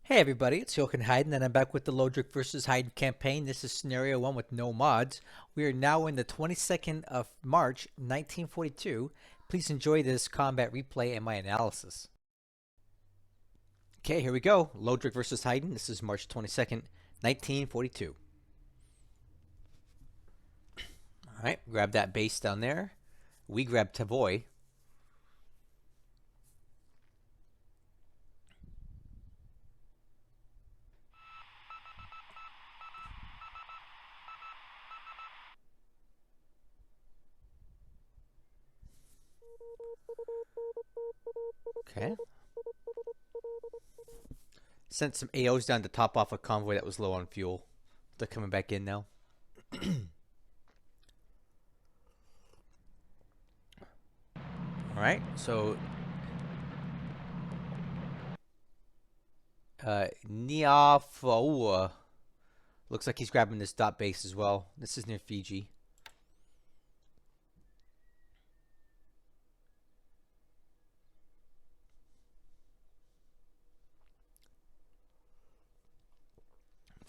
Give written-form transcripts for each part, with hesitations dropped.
Hey everybody, it's Jochen Heiden, and I'm back with the Lodrik versus Heiden campaign. This is scenario 1 with no mods. We are now in the 22nd of March, 1942. Please enjoy this combat replay and my analysis. Okay, here we go. Lodrik versus Heiden. This is March 22nd, 1942. Alright, grab that base down there. We grab Tavoy. Okay. Sent some AOs down to top off a convoy that was low on fuel. They're coming back in now. Alright, so Niafaua looks like he's grabbing this dot base as well. This is near Fiji.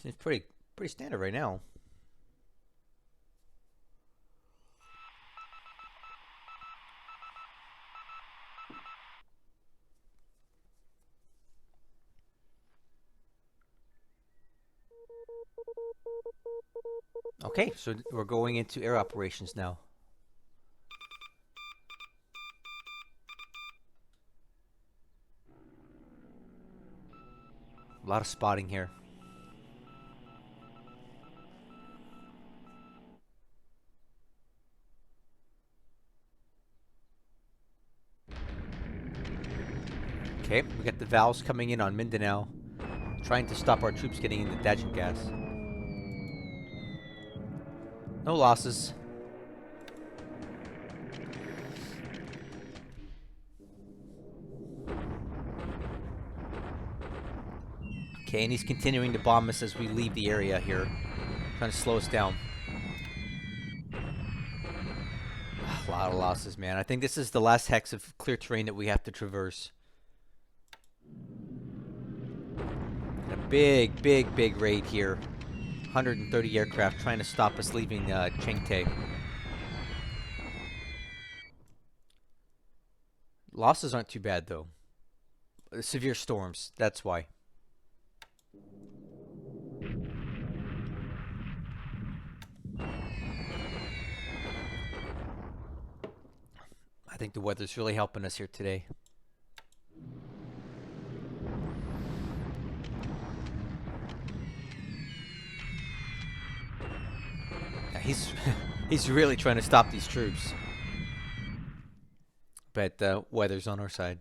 Seems pretty standard right now. Okay, so we're going into air operations now. A lot of spotting here. Okay, we got the valves coming in on Mindanao, trying to stop our troops getting into Dajin gas. No losses. Okay, and he's continuing to bomb us as we leave the area here, trying to slow us down. A lot of losses, man. I think this is the last hex of clear terrain that we have to traverse. A big raid here. 130 aircraft trying to stop us leaving Chengte. Losses aren't too bad, though. Severe storms, that's why. I think the weather's really helping us here today. He's really trying to stop these troops. But the weather's on our side.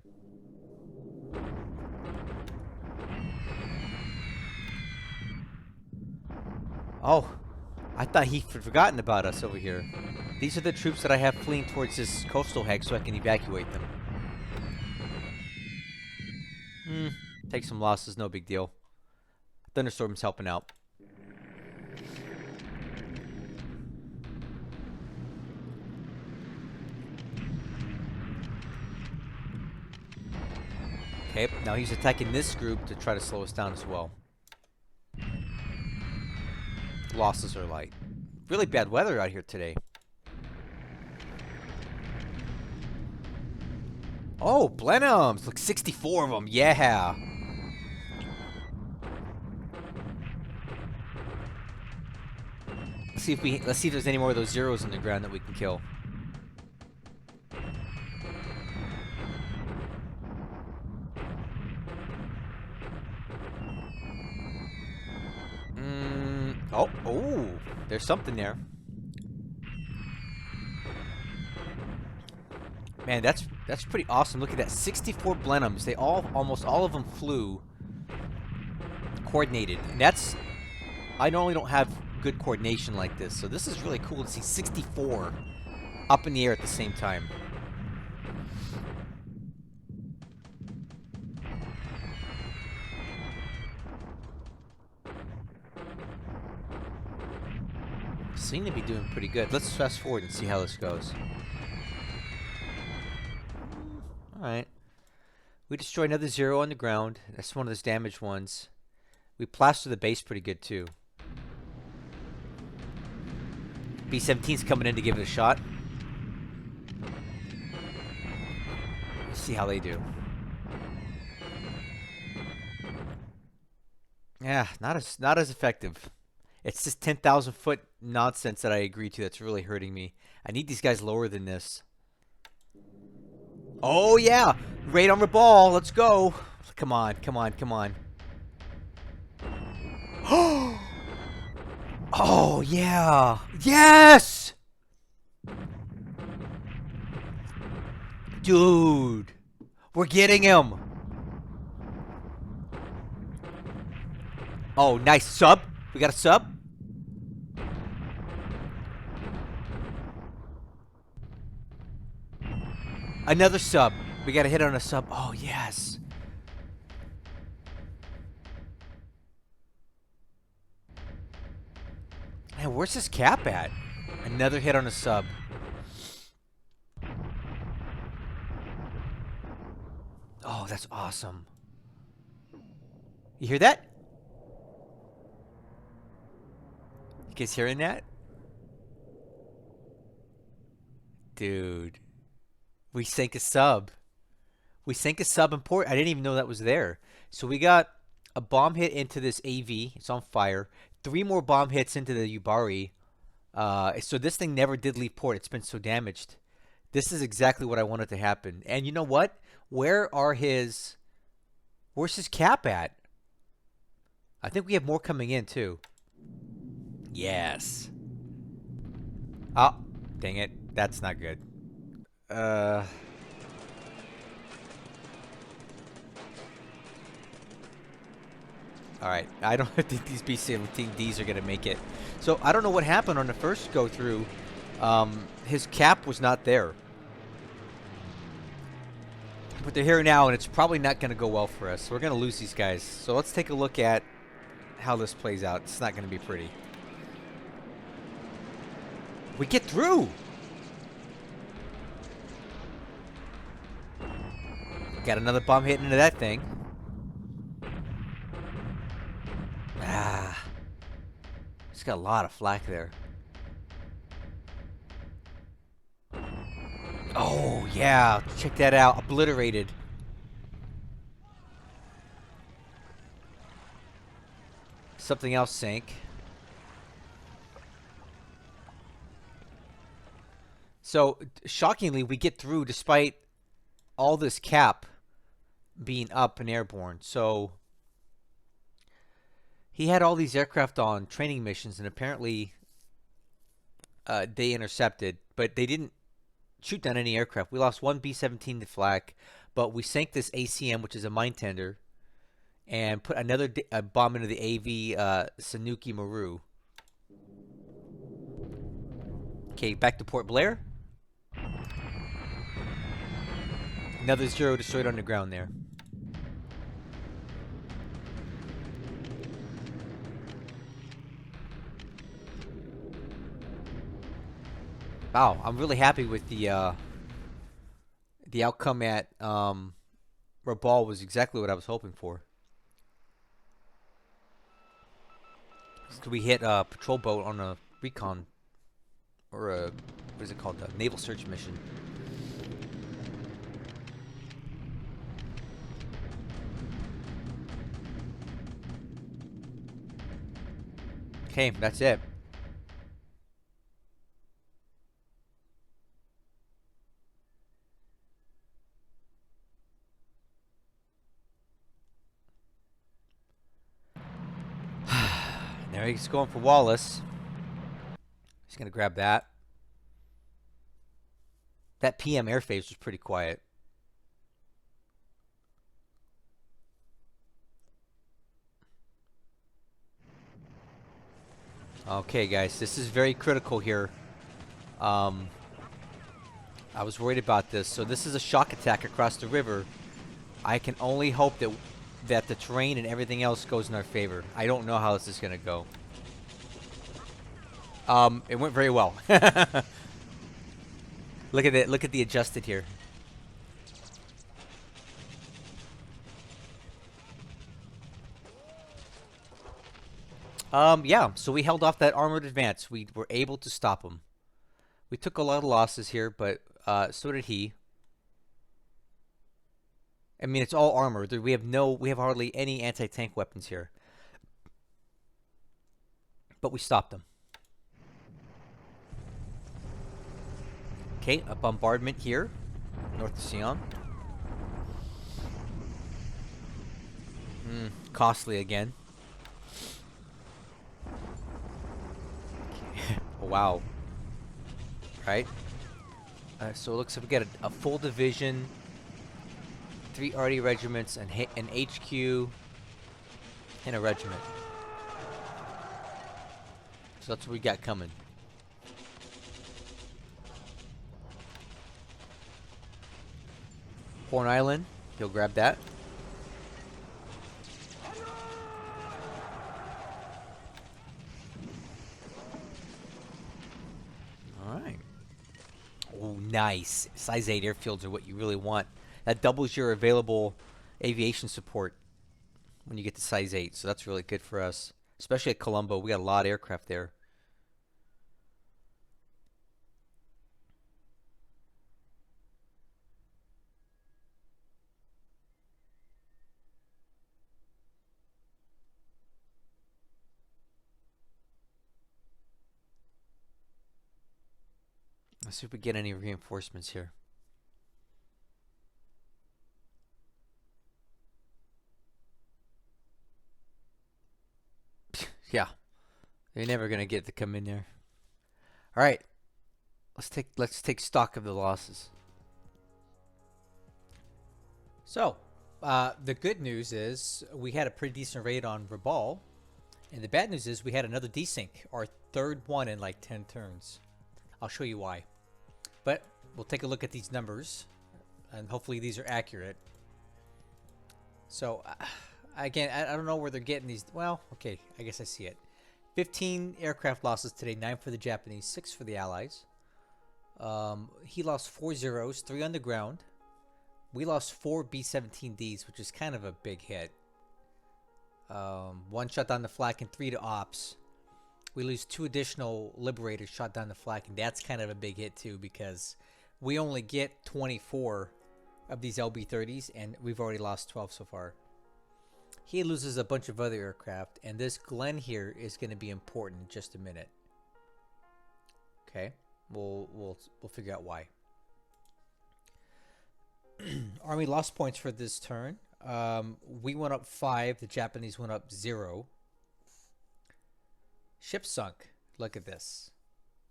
Oh, I thought he'd forgotten about us over here. These are the troops that I have fleeing towards this coastal hex so I can evacuate them. Take some losses, no big deal. Thunderstorm's helping out. Okay, now he's attacking this group to try to slow us down as well. Losses are light. Really bad weather out here today. Oh, Blenheims! Look, 64 of them. Yeah. Let's see if there's any more of those zeros in the ground that we can kill. Oh, there's something there. Man, that's pretty awesome. Look at that, 64 Blenheims. They almost all of them flew coordinated, and I normally don't have good coordination like this, so this is really cool to see 64 up in the air at the same time. Seem to be doing pretty good. Let's fast forward and see how this goes. Alright. We destroy another zero on the ground. That's one of those damaged ones. We plaster the base pretty good too. B-17's coming in to give it a shot. Let's see how they do. Yeah, not as effective. It's this 10,000 foot nonsense that I agree to that's really hurting me. I need these guys lower than this. Oh yeah, right on the ball. Let's go. Come on, come on, come on. Oh yeah, yes, dude, we're getting him. Oh, nice sub. We got a sub. Another sub. We got a hit on a sub. Oh, yes. Man, where's this cap at? Another hit on a sub. Oh, that's awesome. You hear that? You guys hearing that? Dude. We sank a sub. We sank a sub in port. I didn't even know that was there. So we got a bomb hit into this AV. It's on fire. 3 more bomb hits into the Yubari. So this thing never did leave port. It's been so damaged. This is exactly what I wanted to happen. And you know what? Where's his cap at? I think we have more coming in too. Yes. Oh, dang it. That's not good. Alright, I don't think these B-17Ds are going to make it. So, I don't know what happened on the first go-through. His cap was not there. But they're here now, and it's probably not going to go well for us. So we're going to lose these guys. So, let's take a look at how this plays out. It's not going to be pretty. We get through! Got another bomb hit into that thing. Ah. It's got a lot of flak there. Oh, yeah. Check that out. Obliterated. Something else sank. So, shockingly, we get through despite all this cap being up and airborne. So he had all these aircraft on training missions, and apparently they intercepted, but they didn't shoot down any aircraft. We lost 1 B-17 to flak, but we sank this ACM, which is a mine tender, and put another bomb into the AV Sanuki Maru. Okay, back to Port Blair. Another zero destroyed on the ground there. Wow, I'm really happy with the outcome at Rabaul was exactly what I was hoping for. So we hit a patrol boat on a recon, or a, what is it called, a naval search mission. Okay, that's it. There he's going for Wallace. He's going to grab that. That PM airphase was pretty quiet. Okay, guys, this is very critical here. I was worried about this. So this is a shock attack across the river. I can only hope that the terrain and everything else goes in our favor. I don't know how this is going to go. It went very well. Look at it. Look at the adjusted here. Yeah, so we held off that armored advance. We were able to stop him. We took a lot of losses here, but so did he. I mean, it's all armor. We have hardly any anti-tank weapons here. But we stopped them. Okay, a bombardment here, north of Sion. Costly again. Oh, wow. Right? So it looks like we got a full division, 3 RD regiments, an HQ, and a regiment. So that's what we got coming. Horn Island, he'll grab that. Alright. Oh, nice. Size 8 airfields are what you really want. That doubles your available aviation support when you get to size 8. So that's really good for us. Especially at Colombo. We got a lot of aircraft there. Let's see if we get any reinforcements here. Yeah. They're never gonna get to come in there. Alright. Let's take stock of the losses. So, the good news is we had a pretty decent raid on Rabaul, and the bad news is we had another desync, our third one in like 10 turns. I'll show you why. But we'll take a look at these numbers, and hopefully these are accurate. So, again, I don't know where they're getting these. Well, okay, I guess I see it. 15 aircraft losses today, 9 for the Japanese, 6 for the Allies. He lost 4 zeros, 3 on the ground. We lost 4 B-17Ds, which is kind of a big hit. 1 shot down the flak and 3 to ops. We lose 2 additional Liberators shot down the flak, and that's kind of a big hit too, because we only get 24 of these LB-30s, and we've already lost 12 so far. He loses a bunch of other aircraft, and this Glen here is going to be important in just a minute. Okay, we'll figure out why. Army lost points for this turn. We went up 5. The Japanese went up 0. Ship sunk. Look at this.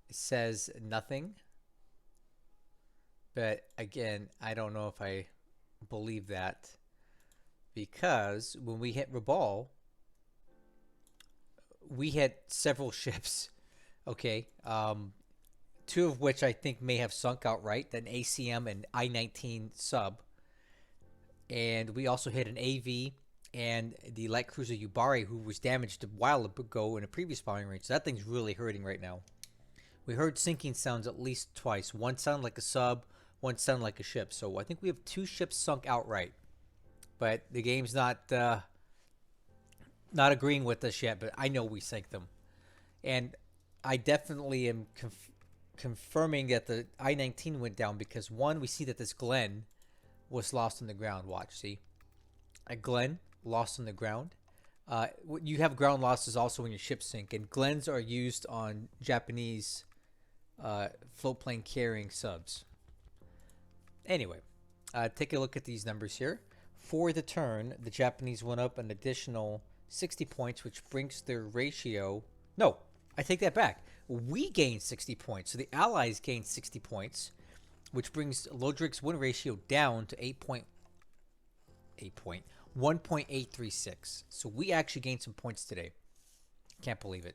It says nothing. But again, I don't know if I believe that. Because when we hit Rabaul, we hit several ships. Okay. 2 of which I think may have sunk outright, an ACM and I-19 sub. And we also hit an AV and the light cruiser Yubari, who was damaged a while ago in a previous bombing range. So that thing's really hurting right now. We heard sinking sounds at least twice. One sounded like a sub, one sounded like a ship. So I think we have 2 ships sunk outright. But the game's not agreeing with us yet, but I know we sank them. And I definitely am confirming that the I-19 went down because, one, we see that this Glen was lost on the ground. Watch, see? A Glen lost on the ground. You have ground losses also when your ships sink, and Glens are used on Japanese float plane carrying subs. Anyway, take a look at these numbers here. For the turn, the Japanese went up an additional 60 points, which brings their ratio... No, I take that back. We gained 60 points. So the Allies gained 60 points, which brings Lodrik's win ratio down to 1.836. So we actually gained some points today. Can't believe it.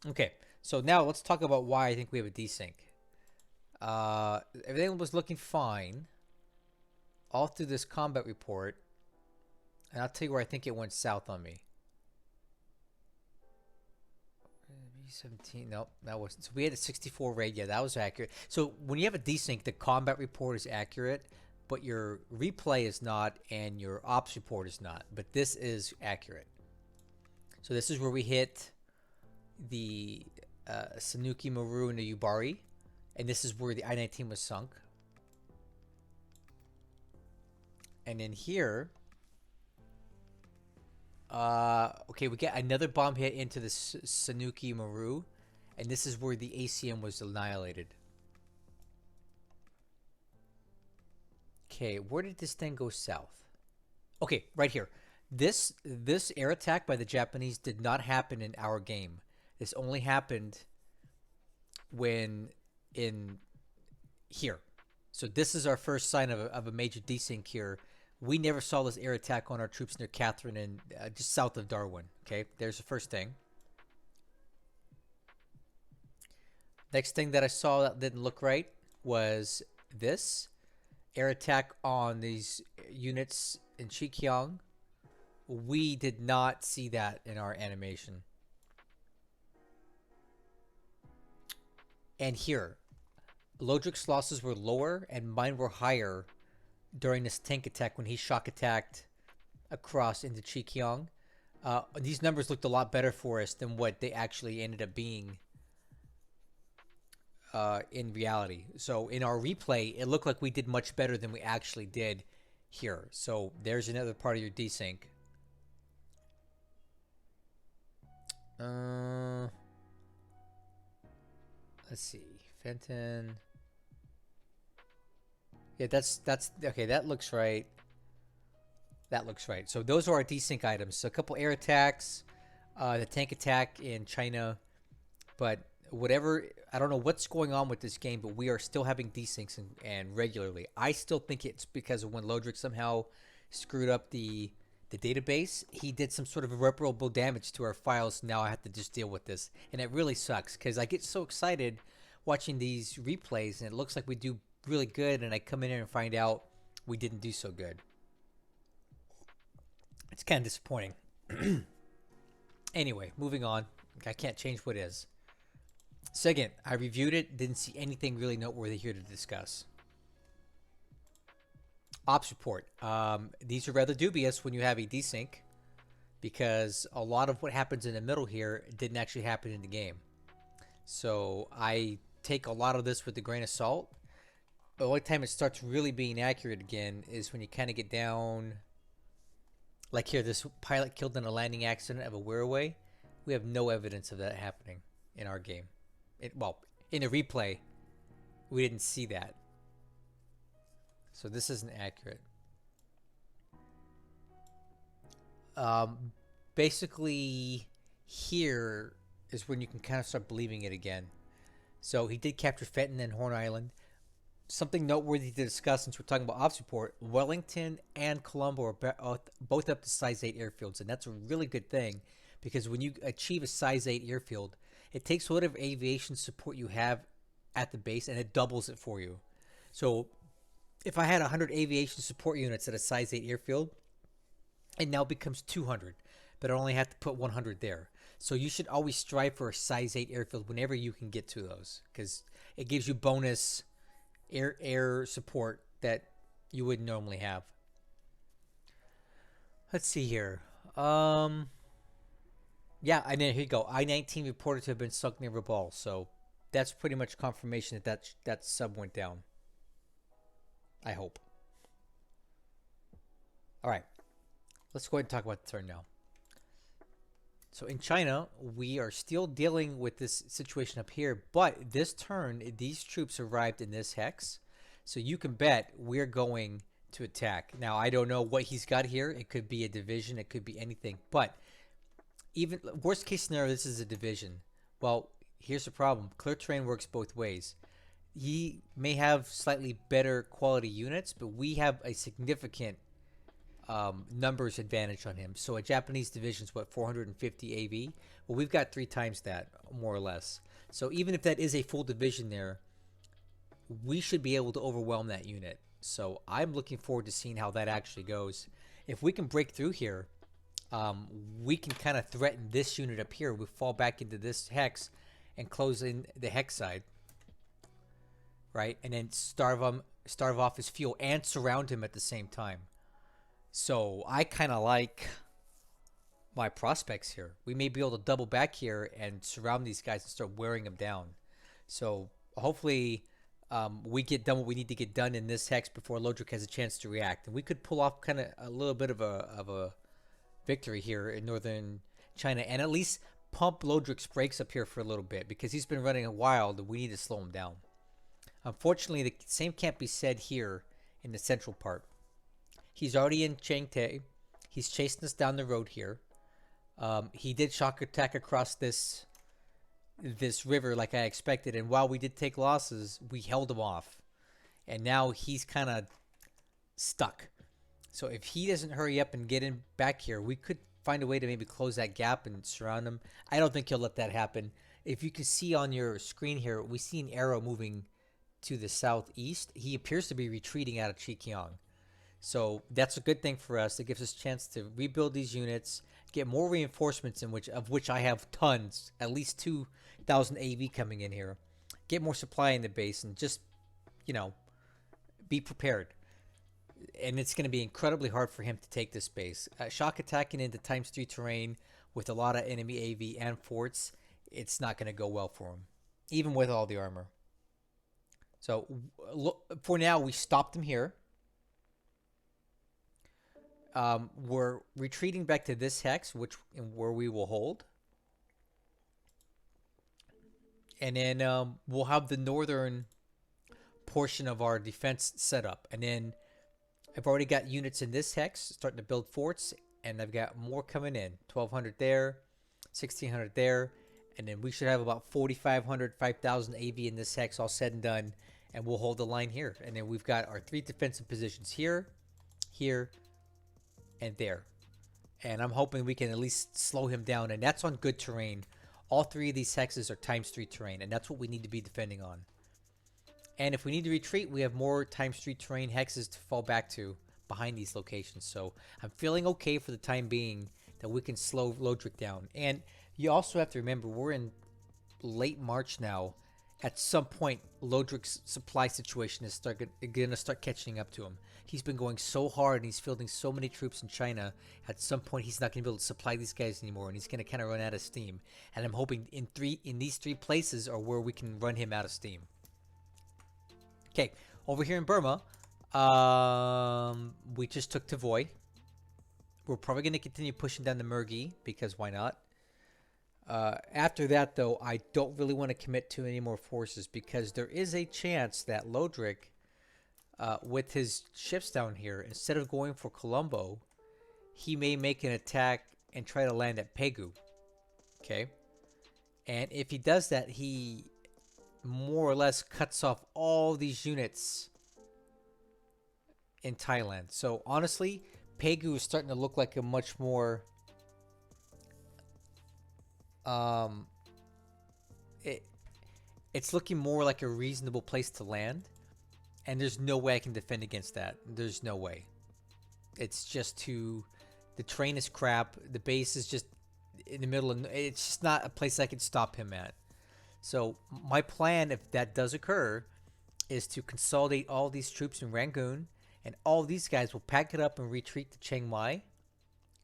Okay, so now let's talk about why I think we have a desync. Everything was looking fine all through this combat report, and I'll tell you where I think it went south on me. B-17, nope, that wasn't. So we had a 64 raid, yeah, that was accurate. So when you have a desync, the combat report is accurate, but your replay is not, and your ops report is not. But this is accurate. So this is where we hit the Sanuki Maru and the Yubari, and this is where the I-19 was sunk. And then here, okay, we get another bomb hit into the Sanuki Maru, and this is where the ACM was annihilated. Okay, where did this thing go south? Okay, right here. This air attack by the Japanese did not happen in our game. This only happened when in here. So this is our first sign of a major desync here. We never saw this air attack on our troops near Catherine and just south of Darwin. Okay, there's the first thing. Next thing that I saw that didn't look right was this air attack on these units in Shikyang. We did not see that in our animation. And here, Lodrik's losses were lower and mine were higher during this tank attack when he shock attacked across into Shikyang. These numbers looked a lot better for us than what they actually ended up being in reality. So in our replay, it looked like we did much better than we actually did here. So there's another part of your desync. Let's see, Fenton. Yeah, that's okay. That looks right. That looks right. So those are our desync items. So a couple air attacks, the tank attack in China, but whatever. I don't know what's going on with this game, but we are still having desyncs and regularly. I still think it's because of when Lodrik somehow screwed up the database. He did some sort of irreparable damage to our files. Now I have to just deal with this, and it really sucks because I get so excited watching these replays, and it looks like we do really good, and I come in here and find out we didn't do so good. It's kind of disappointing. Anyway, moving on. I can't change what is. SIGINT, I reviewed it, didn't see anything really noteworthy here to discuss. Ops report. These are rather dubious when you have a desync, because a lot of what happens in the middle here didn't actually happen in the game. So I take a lot of this with a grain of salt. The only time it starts really being accurate again is when you kind of get down, like here, this pilot killed in a landing accident of a Wirraway. We have no evidence of that happening in our game. Well, in a replay, we didn't see that. So this isn't accurate. Basically, here is when you can kind of start believing it again. So he did capture Fenton and Horn Island. Something noteworthy to discuss since we're talking about ops report, Wellington and Colombo are both up to size 8 airfields, and that's a really good thing because when you achieve a size 8 airfield, it takes whatever aviation support you have at the base and it doubles it for you. So if I had 100 aviation support units at a size 8 airfield, it now becomes 200, but I only have to put 100 there. So you should always strive for a size 8 airfield whenever you can get to those, because it gives you bonus air support that you wouldn't normally have. Let's see here. Yeah, and then here you go. I-19 reported to have been sunk near Rabaul, so that's pretty much confirmation that sub went down. I hope. All right, let's go ahead and talk about the turn now. So in China, we are still dealing with this situation up here, but this turn, these troops arrived in this hex. So you can bet we're going to attack. Now, I don't know what he's got here. It could be a division. It could be anything. But even worst case scenario, this is a division. Well, here's the problem. Clear terrain works both ways. He may have slightly better quality units, but we have a significant numbers advantage on him. So a Japanese division is what, 450 AV? Well, we've got 3 times that, more or less. So even if that is a full division there, we should be able to overwhelm that unit. So I'm looking forward to seeing how that actually goes. If we can break through here, we can kind of threaten this unit up here. We fall back into this hex and close in the hex side, right? And then starve off his fuel and surround him at the same time. So I kind of like my prospects here. We may be able to double back here and surround these guys and start wearing them down. So hopefully we get done what we need to get done in this hex before Lodrik has a chance to react. And we could pull off kind of a little bit of a victory here in northern China and at least pump Lodrik's brakes up here for a little bit because he's been running wild and we need to slow him down. Unfortunately, the same can't be said here in the central part. He's already in Changte. He's chasing us down the road here. He did shock attack across this river like I expected, and while we did take losses, we held him off. And now he's kind of stuck. So if he doesn't hurry up and get in back here, we could find a way to maybe close that gap and surround him. I don't think he'll let that happen. If you can see on your screen here, we see an arrow moving to the southeast. He appears to be retreating out of Chekiang. So that's a good thing for us. It gives us a chance to rebuild these units, get more reinforcements of which I have tons, at least 2,000 AV coming in here. Get more supply in the base and just, be prepared. And it's going to be incredibly hard for him to take this base. Shock attacking into ×3 terrain with a lot of enemy AV and forts, it's not going to go well for him, even with all the armor. So for now, we stopped him here. We're retreating back to this hex, where we will hold. And then we'll have the northern portion of our defense set up. And then I've already got units in this hex starting to build forts, and I've got more coming in. 1,200 there, 1,600 there, and then we should have about 4,500, 5,000 AV in this hex all said and done, and we'll hold the line here. And then we've got our 3 defensive positions here, here, and there. And I'm hoping we can at least slow him down, and that's on good terrain. All 3 of these hexes are ×3 terrain, and that's what we need to be defending on. And if we need to retreat, we have more ×3 terrain hexes to fall back to behind these locations. So I'm feeling okay for the time being that we can slow Lodrik down. And you also have to remember, we're in late March now. At some point, Lodrik's supply situation is going to start catching up to him. He's been going so hard and he's fielding so many troops in China. At some point, he's not going to be able to supply these guys anymore, and he's going to kind of run out of steam. And I'm hoping in these 3 places are where we can run him out of steam. Okay, over here in Burma, we just took Tavoy. We're probably going to continue pushing down the Mergui, because why not? After that, though, I don't really want to commit to any more forces, because there is a chance that Lodrik, with his ships down here, instead of going for Colombo, he may make an attack and try to land at Pegu. Okay? And if he does that, he more or less cuts off all these units in Thailand. So honestly, Pegu is starting to look like a much more it's looking more like a reasonable place to land, and there's no way I can defend against that. There's no way. It's just the train is crap, the base is just in the middle, and it's just not a place I can stop him at. So my plan, if that does occur, is to consolidate all these troops in Rangoon, and all these guys will pack it up and retreat to Chiang Mai,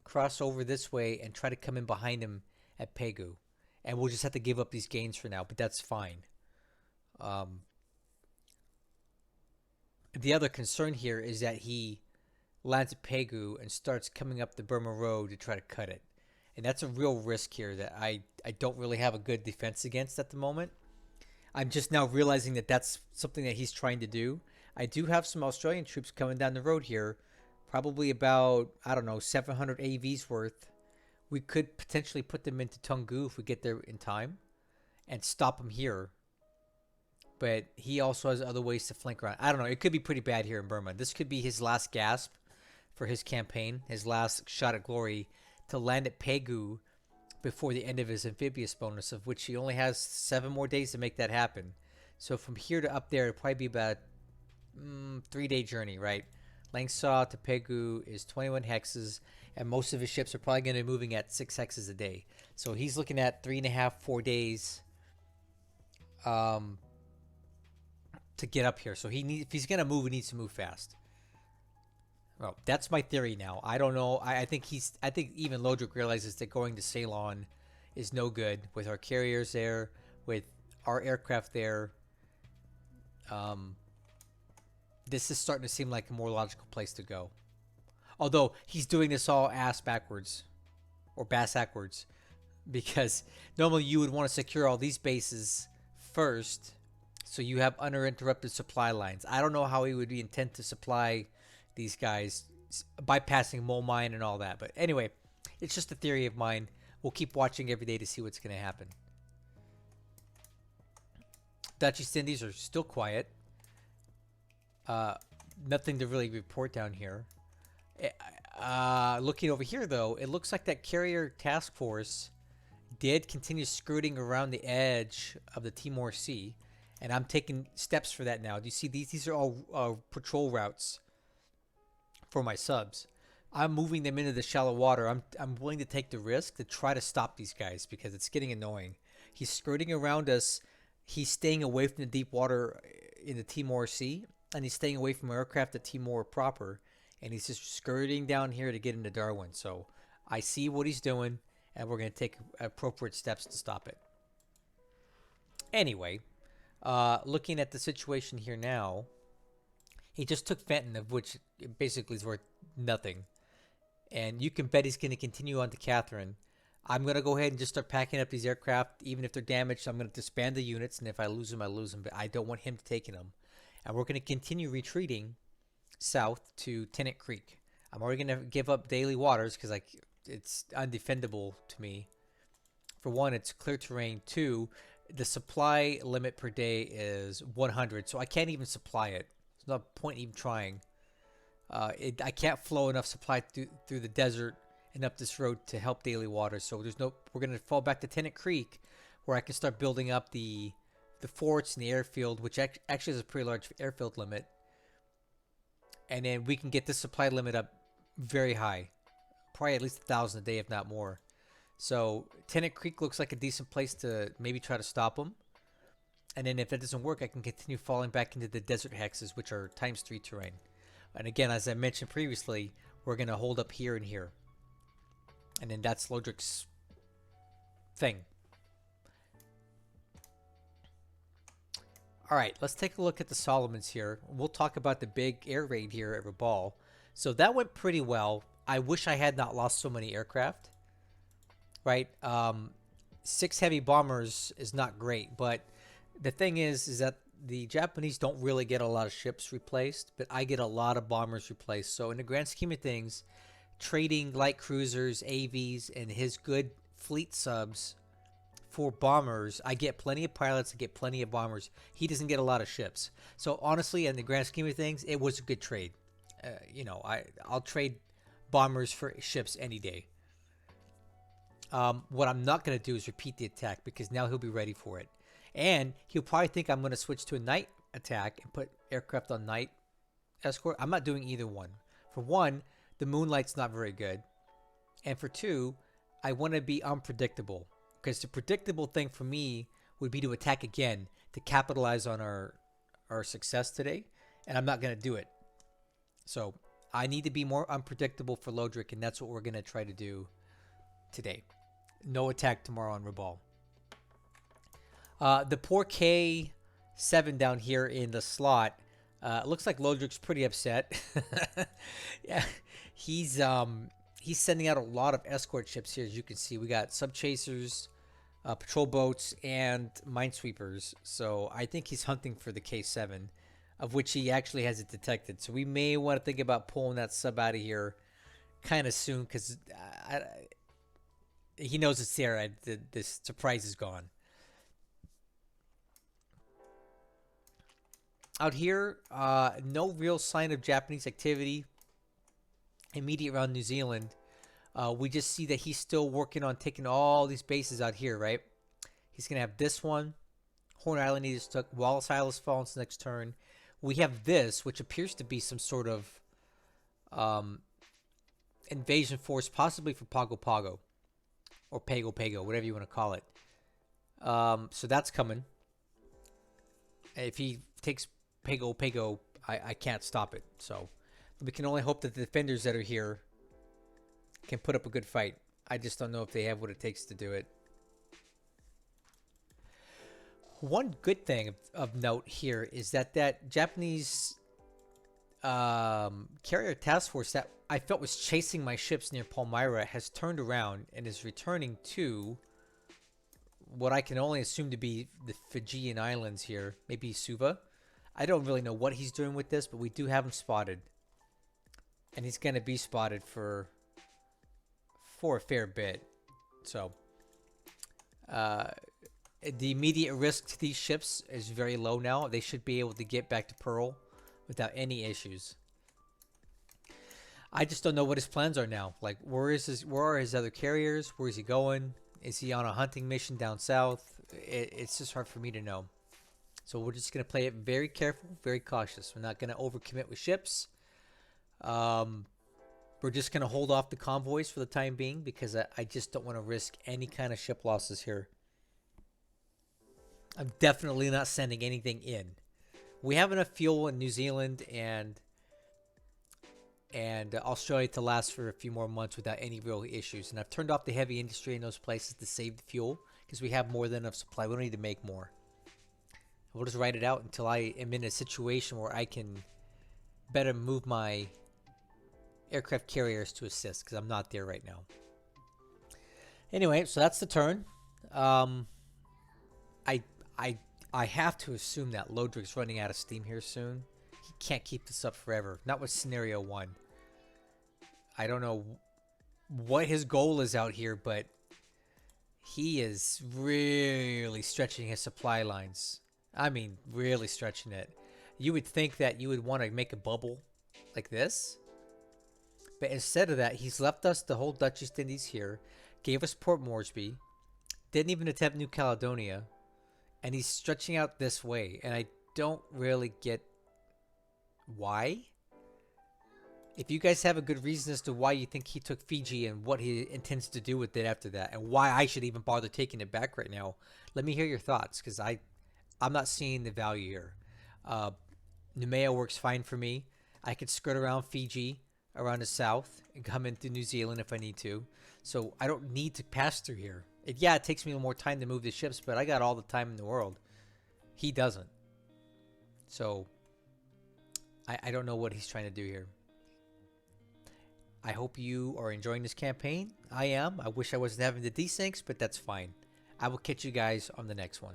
cross over this way, and try to come in behind him at Pegu. And we'll just have to give up these gains for now, but that's fine. The other concern here is that he lands at Pegu and starts coming up the Burma Road to try to cut it. And that's a real risk here that I don't really have a good defense against at the moment. I'm just now realizing that that's something that he's trying to do. I do have some Australian troops coming down the road here. Probably about, 700 AVs worth. We could potentially put them into Toungoo if we get there in time and stop him here. But he also has other ways to flank around. I don't know. It could be pretty bad here in Burma. This could be his last gasp for his campaign, his last shot at glory, to land at Pegu before the end of his amphibious bonus, of which he only has 7 more days to make that happen. So from here to up there, it'll probably be about 3-day journey, right? Langsa to Pegu is 21 hexes, and most of his ships are probably going to be moving at 6 hexes a day. So he's looking at 3.5, 4 days to get up here. So if he's going to move, he needs to move fast. Well, that's my theory now. I don't know. I think I think even Lodrik realizes that going to Ceylon is no good with our carriers there, with our aircraft there. Um, this is starting to seem like a more logical place to go. Although he's doing this all ass backwards or bass backwards, because normally you would want to secure all these bases first, so you have uninterrupted supply lines. I don't know how he would be intent to supply these guys, bypassing mole mine and all that. But anyway, it's just a theory of mine. We'll keep watching every day to see what's going to happen. Dutch East Indies are still quiet. Nothing to really report down here. Looking over here, though, it looks like that carrier task force did continue skirting around the edge of the Timor Sea, and I'm taking steps for that now. Do you see these? These are all patrol routes for my subs. I'm moving them into the shallow water. I'm willing to take the risk to try to stop these guys because it's getting annoying. He's skirting around us. He's staying away from the deep water in the Timor Sea, and he's staying away from aircraft at Timor proper, and he's just skirting down here to get into Darwin. So I see what he's doing, and we're going to take appropriate steps to stop it. Anyway, looking at the situation here now, he just took Fenton, of which basically is worth nothing. And you can bet he's going to continue on to Catherine. I'm going to go ahead and just start packing up these aircraft. Even if they're damaged, I'm going to disband the units. And if I lose them, I lose them. But I don't want him taking them. And we're going to continue retreating south to Tennant Creek. I'm already going to give up Daily Waters because it's undefendable to me. For one, it's clear terrain. Two, the supply limit per day is 100. So I can't even supply it. There's no point even trying. I can't flow enough supply through the desert and up this road to help Daily Water. So we're going to fall back to Tennant Creek, where I can start building up the forts and the airfield, which actually has a pretty large airfield limit. And then we can get the supply limit up very high, probably at least 1,000 a day, if not more. So Tennant Creek looks like a decent place to maybe try to stop them. And then if that doesn't work, I can continue falling back into the desert hexes, which are ×3 terrain. And again, as I mentioned previously, we're going to hold up here and here. And then that's Lodrik's thing. All right, let's take a look at the Solomons here. We'll talk about the big air raid here at Rabaul. So that went pretty well. I wish I had not lost so many aircraft. Right? 6 heavy bombers is not great, but the thing is that the Japanese don't really get a lot of ships replaced, but I get a lot of bombers replaced. So in the grand scheme of things, trading light cruisers, AVs, and his good fleet subs for bombers, I get plenty of pilots, I get plenty of bombers. He doesn't get a lot of ships. So honestly, in the grand scheme of things, it was a good trade. I'll trade bombers for ships any day. What I'm not going to do is repeat the attack, because now he'll be ready for it. And he'll probably think I'm going to switch to a night attack and put aircraft on night escort. I'm not doing either one. For one, the moonlight's not very good. And for two, I want to be unpredictable. Because the predictable thing for me would be to attack again to capitalize on our success today. And I'm not going to do it. So I need to be more unpredictable for Lodrik, and that's what we're going to try to do today. No attack tomorrow on Rabaul. The poor K7 down here in the slot, looks like Lodrik's pretty upset. Yeah, he's sending out a lot of escort ships here. As you can see, we got sub chasers, patrol boats, and minesweepers. So I think he's hunting for the K7, of which he actually has it detected. So we may want to think about pulling that sub out of here kind of soon, because he knows it's there. This surprise is gone. Out here, no real sign of Japanese activity immediate around New Zealand. We just see that he's still working on taking all these bases out here, right? He's going to have this one. Horn Island he just took. Wallis Isles falls next turn. We have this, which appears to be some sort of invasion force, possibly for Pago Pago. Or Pago Pago, whatever you want to call it. So that's coming. If he takes Pago Pago, I can't stop it. So We can only hope that the defenders that are here can put up a good fight. I just don't know if they have what it takes to do it. One good thing of note here is that that Japanese carrier task force that I felt was chasing my ships near Palmyra has turned around and is returning to what I can only assume to be the Fijian Islands here, maybe Suva. I don't really know what he's doing with this, but we do have him spotted, and he's going to be spotted for a fair bit. So the immediate risk to these ships is very low now. They should be able to get back to Pearl without any issues. I just don't know what his plans are now. Like, where are his other carriers? Where is he going? Is he on a hunting mission down south? It's just hard for me to know. So we're just going to play it very careful, very cautious. We're not going to overcommit with ships. We're just going to hold off the convoys for the time being because I just don't want to risk any kind of ship losses here. I'm definitely not sending anything in. We have enough fuel in New Zealand and Australia to last for a few more months without any real issues. And I've turned off the heavy industry in those places to save the fuel because we have more than enough supply. We don't need to make more. We'll just ride it out until I am in a situation where I can better move my aircraft carriers to assist because I'm not there right now. Anyway, so that's the turn. I have to assume that Lodrik's running out of steam here soon. He can't keep this up forever. Not with scenario 1. I don't know what his goal is out here, but he is really stretching his supply lines. I mean, really stretching it. You would think that you would want to make a bubble like this. But instead of that, he's left us the whole Dutch East Indies here. Gave us Port Moresby. Didn't even attempt New Caledonia. And he's stretching out this way. And I don't really get why. If you guys have a good reason as to why you think he took Fiji and what he intends to do with it after that, and why I should even bother taking it back right now, let me hear your thoughts, because I'm not seeing the value here. Noumea works fine for me. I could skirt around Fiji, around the south, and come into New Zealand if I need to. So I don't need to pass through here. It takes me more time to move the ships, but I got all the time in the world. He doesn't. So I don't know what he's trying to do here. I hope you are enjoying this campaign. I am. I wish I wasn't having the desyncs, but that's fine. I will catch you guys on the next one.